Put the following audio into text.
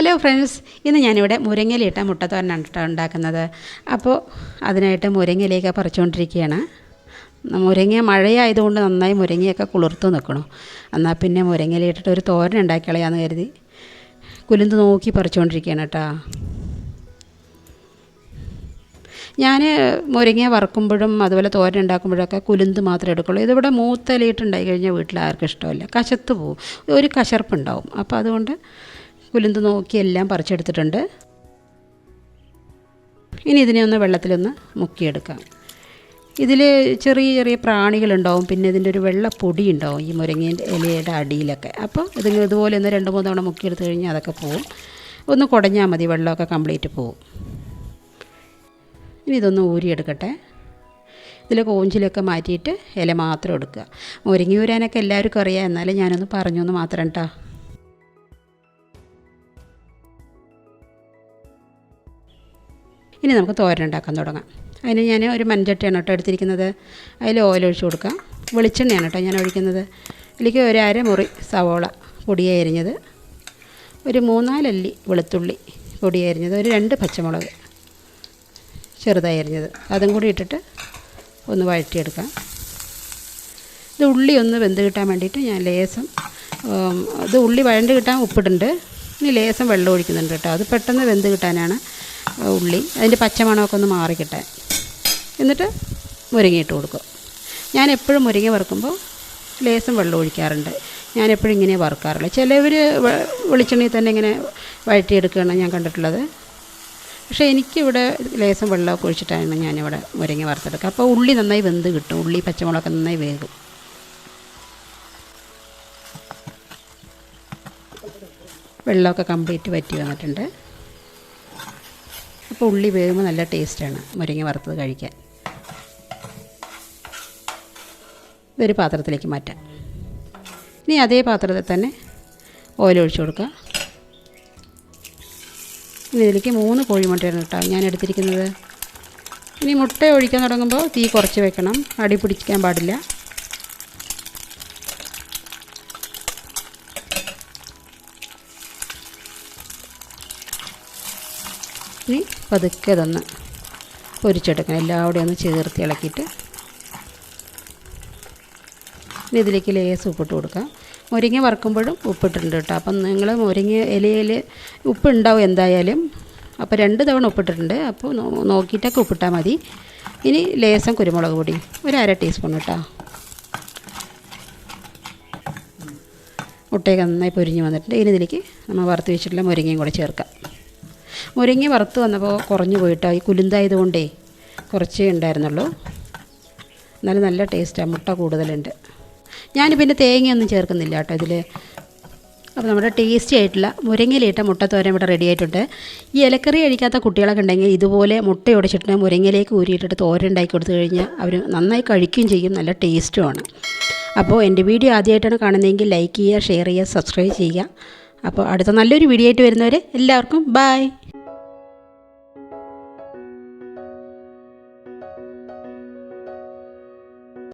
Hello friends, ഇന്ന് ഞാനിവിടെ മുരിങ്ങയിലിട്ട മുട്ടത്തോരനാണ് കേട്ടോ ഉണ്ടാക്കുന്നത്. അപ്പോൾ അതിനായിട്ട് മുരിങ്ങയിലേക്ക് പറിച്ചുകൊണ്ടിരിക്കുകയാണ്. മുരിങ്ങ മഴയായതുകൊണ്ട് നന്നായി മുരിങ്ങയൊക്കെ കുളിർത്ത് നിൽക്കണം. എന്നാൽ പിന്നെ മുരിങ്ങയിലിട്ടിട്ട് ഒരു തോരൻ ഉണ്ടാക്കിക്കളയാന്ന് കരുതി കുലുന്ത് നോക്കി പറിച്ചുകൊണ്ടിരിക്കുകയാണ് കേട്ടോ. ഞാൻ മുരിങ്ങ വറുക്കുമ്പോഴും അതുപോലെ തോരൻ ഉണ്ടാക്കുമ്പോഴൊക്കെ കുലുന്ത് മാത്രമേ എടുക്കുള്ളൂ. ഇതിവിടെ മൂത്തലയിട്ടുണ്ടായി കഴിഞ്ഞാൽ വീട്ടിൽ ആർക്കും ഇഷ്ടമല്ല, കശത്ത് പോവും, ഒരു കശർപ്പുണ്ടാവും. അപ്പോൾ അതുകൊണ്ട് കുലുന്ത് നോക്കി എല്ലാം പറിച്ചെടുത്തിട്ടുണ്ട്. ഇനി ഇതിനെ ഒന്ന് വെള്ളത്തിലൊന്ന് മുക്കിയെടുക്കാം. ഇതിൽ ചെറിയ ചെറിയ പ്രാണികളുണ്ടാവും, പിന്നെ ഇതിൻ്റെ ഒരു വെള്ള പൊടി ഉണ്ടാവും ഈ മുരിങ്ങേൻ്റെ ഇലയുടെ അടിയിലൊക്കെ. അപ്പോൾ ഇതുപോലെ ഒന്ന് 2-3 തവണ മുക്കിയെടുത്ത് കഴിഞ്ഞാൽ അതൊക്കെ പോവും. ഒന്ന് കുടഞ്ഞാൽ മതി, വെള്ളമൊക്കെ കംപ്ലീറ്റ് പോവും. ഇനി ഇതൊന്ന് ഊരിയെടുക്കട്ടെ. ഇതിൽ കോഞ്ചിലൊക്കെ മാറ്റിയിട്ട് ഇല മാത്രം എടുക്കുക. മുരിങ്ങ ഊരാനൊക്കെ എല്ലാവർക്കും അറിയാം, എന്നാലും ഞാനൊന്ന് പറഞ്ഞൊന്ന് മാത്രം കേട്ടോ. ഇനി നമുക്ക് തോരൻ ഉണ്ടാക്കാൻ തുടങ്ങാം. അതിന് ഞാൻ ഒരു മൺചട്ടിയാണ് കേട്ടോ എടുത്തിരിക്കുന്നത്. അതിൽ ഓയിൽ ഒഴിച്ച് കൊടുക്കാം. വെളിച്ചെണ്ണയാണ് കേട്ടോ ഞാൻ ഒഴിക്കുന്നത്. ഇതിലേക്ക് ഒരു അരമുറി സവോള പൊടിയായി അരിഞ്ഞത്, ഒരു 3-4 അല്ലി വെളുത്തുള്ളി പൊടിയായി അരിഞ്ഞത്, ഒരു 2 പച്ചമുളക് ചെറുതായി അരിഞ്ഞത്, അതും കൂടി ഇട്ടിട്ട് ഒന്ന് വഴറ്റിയെടുക്കാം. ഇത് ഉള്ളി ഒന്ന് വെന്ത് കിട്ടാൻ വേണ്ടിയിട്ട് ഞാൻ ലേസം ഇത് ഉള്ളി വഴണ്ട് കിട്ടാൻ ഉപ്പിടുന്നുണ്ട്. ഇനി ലേസം വെള്ളം ഒഴിക്കുന്നുണ്ട് കേട്ടോ. അത് പെട്ടെന്ന് വെന്ത് കിട്ടാനാണ് ഉള്ളി, അതിൻ്റെ പച്ചമണമൊക്കെ ഒന്ന് മാറിക്കിട്ടാൻ. എന്നിട്ട് മുരിങ്ങ ഇട്ട് കൊടുക്കും. ഞാൻ എപ്പോഴും മുരിങ്ങ വറുക്കുമ്പോൾ ലേസം വെള്ളം ഒഴിക്കാറുണ്ട്. ഞാനെപ്പോഴും ഇങ്ങനെ വറുക്കാറുള്ളത്. ചിലവർ വെളിച്ചെണ്ണയിൽ തന്നെ ഇങ്ങനെ വഴറ്റിയെടുക്കുകയാണ് ഞാൻ കണ്ടിട്ടുള്ളത്. പക്ഷേ എനിക്കിവിടെ ലേസം വെള്ളമൊക്കെ ഒഴിച്ചിട്ടാണ് ഞാനിവിടെ മുരിങ്ങ വറുത്തെടുക്കുക. അപ്പോൾ ഉള്ളി നന്നായി വെന്ത് കിട്ടും, ഉള്ളി പച്ചമുളകൊക്കെ നന്നായി വേകും. വെള്ളമൊക്കെ കംപ്ലീറ്റ് വറ്റി വന്നിട്ടുണ്ട്. അപ്പോൾ ഉള്ളി വേകുമ്പോൾ നല്ല ടേസ്റ്റാണ് മുരിങ്ങ വറുത്തത് കഴിക്കാൻ. ഇതൊരു പാത്രത്തിലേക്ക് മാറ്റാം. ഇനി അതേ പാത്രത്തിൽ തന്നെ ഓയിൽ ഒഴിച്ച് കൊടുക്കുക. ഇനി ഇതിലേക്ക് 3 കോഴിമുട്ടയാണ് കേട്ടോ ഞാൻ എടുത്തിരിക്കുന്നത്. ഇനി മുട്ട ഒഴിക്കാൻ തുടങ്ങുമ്പോൾ തീ കുറച്ച് വെക്കണം, അടി പിടിക്കാൻ പാടില്ല. ഇനി പതുക്കെ ഇതൊന്ന് പൊരിച്ചെടുക്കണം, എല്ലാവടെയും ഒന്ന് ചേർത്ത് ഇളക്കിയിട്ട്. ഇനി ഇതിലേക്ക് ലേസ് ഉപ്പിട്ട് കൊടുക്കാം. മുരിങ്ങ വറുക്കുമ്പോഴും ഉപ്പിട്ടിട്ടുണ്ട് കേട്ടോ. അപ്പം നിങ്ങൾ മുരിങ്ങ ഇലയിൽ ഉപ്പുണ്ടാവും എന്തായാലും. അപ്പോൾ 2 തവണ ഉപ്പിട്ടിട്ടുണ്ട്. അപ്പോൾ നോക്കിയിട്ടൊക്കെ ഉപ്പിട്ടാൽ മതി. ഇനി ലേസം കുരുമുളക് പൊടി ഒരു 1/2 ടീസ്പൂൺ കേട്ടോ. മുട്ടയൊക്കെ നന്നായി പൊരിഞ്ഞ് വന്നിട്ടുണ്ട്. ഇനി ഇതിലേക്ക് നമ്മൾ വറുത്ത് വെച്ചിട്ടുള്ള മുരിങ്ങയും കൂടെ ചേർക്കാം. മുരിങ്ങ വറുത്ത് വന്നപ്പോൾ കുറഞ്ഞു പോയിട്ടോ, ഈ കുലുന്തായതുകൊണ്ടേ കുറച്ചേ ഉണ്ടായിരുന്നുള്ളൂ. എന്നാലും നല്ല ടേസ്റ്റാണ്, മുട്ട കൂടുതലുണ്ട്. ഞാൻ പിന്നെ തേങ്ങയൊന്നും ചേർക്കുന്നില്ല കേട്ടോ ഇതിൽ. അപ്പോൾ നമ്മുടെ ടേസ്റ്റി ആയിട്ടുള്ള മുരിങ്ങയിലിട്ട മുട്ടത്തോരൻ ഇവിടെ റെഡി ആയിട്ടുണ്ട്. ഈ ഇലക്കറി കഴിക്കാത്ത കുട്ടികളൊക്കെ ഉണ്ടെങ്കിൽ ഇതുപോലെ മുട്ട ഉടച്ചിട്ട് മുരിങ്ങയിലേക്ക് ഊരിയിട്ടിട്ട് തോരൻ ഉണ്ടാക്കി കൊടുത്തു കഴിഞ്ഞാൽ അവർ നന്നായി കഴിക്കുകയും ചെയ്യും, നല്ല ടേസ്റ്റുമാണ്. അപ്പോൾ എൻ്റെ വീഡിയോ ആദ്യമായിട്ടാണ് കാണുന്നതെങ്കിൽ ലൈക്ക് ചെയ്യുക, ഷെയർ ചെയ്യുക, സബ്സ്ക്രൈബ് ചെയ്യുക. അപ്പോൾ അടുത്ത നല്ലൊരു വീഡിയോ ആയിട്ട് വരുന്നവരെ എല്ലാവർക്കും ബൈ.